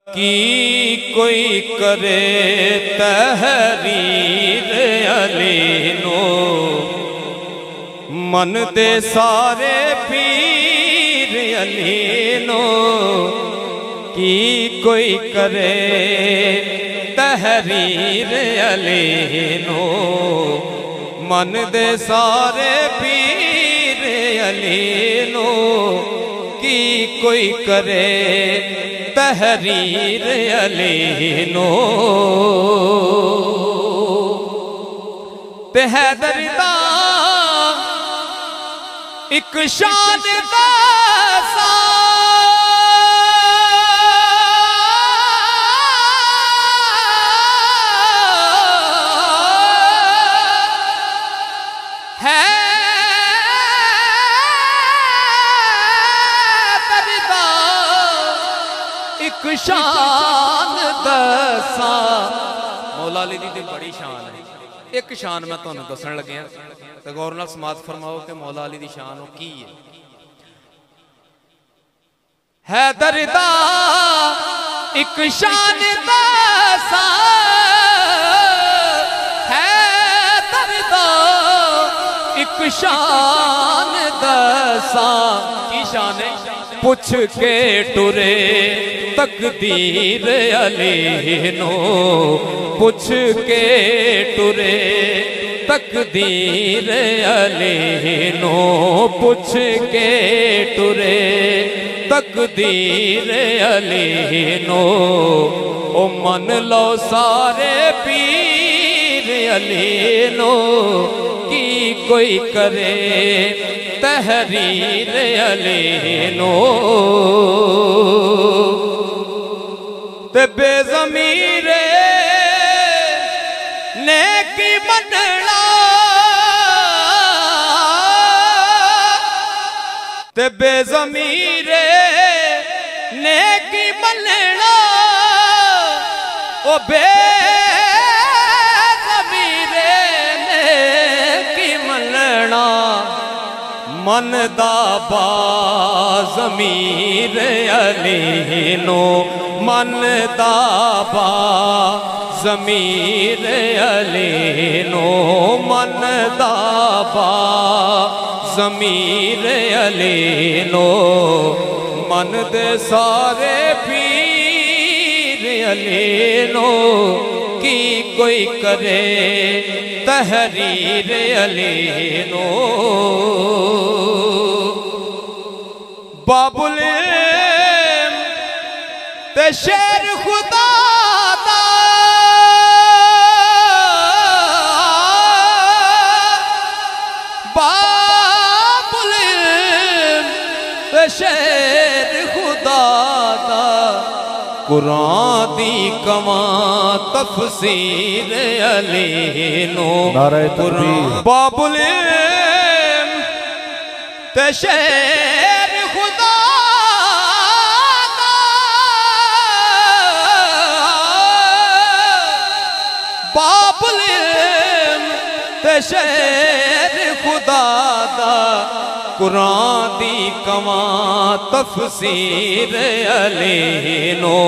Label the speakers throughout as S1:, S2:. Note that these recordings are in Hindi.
S1: की कोई करे तहरीर अली नो मन दे सारे पीर अली नो की कोई करे तहरीर अली नो मन दे सारे पीर अली नो की कोई करे तहरीर अली नो ते हैदर दा एक शान दा सा शान दसा मौला अली दी बड़ी शान है। एक शान मैं तुहानू दसन लग्या ते गौर नाल समात फरमाओ कि मौला अली दी शान वो की है। हैदर दा एक शान दसा हैदर दा एक शान दसा की शान है। पुछ के टुरे तकदीर अली नो पुछ के टुरे तकदीर अली नो पुछ के टुरे तकदीर अली नो ओ मन लो सारे पीर अली नो की कोई करे तहरीर अली नो ते बेज़मीरे ने की मनना ते बेज़मीरे ने की मनना ओ बेज़मीरे ने की मनना मन दा बा ज़मीर अली नो मन दाबा ज़मीर अली नो मन दाबा ज़मीर अली नो मन दे सारे पीर अली नो की कोई करे तहरीर अली नो बाबुल ते शेर खुदा दा बाबुल ते शेर खुदा दा कुरान दी कमा तफसीर अली नो कुरान बाबुल ते शेर खुदा बाबुल ते शेर खुदा दा कुरान दी कमा तफसीर अली नो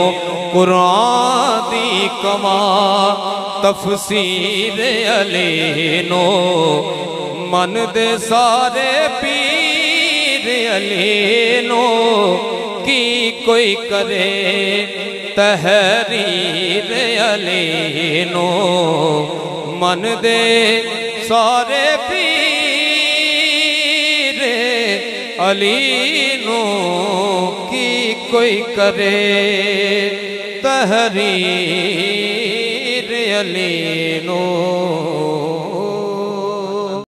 S1: कुरान दी कमा तफसीर अली नो मन दे सारे पीर अली नो की कोई करे तहरीर अली नो मन दे सारे पीर अली नो की कोई करे तहरीर अली नो।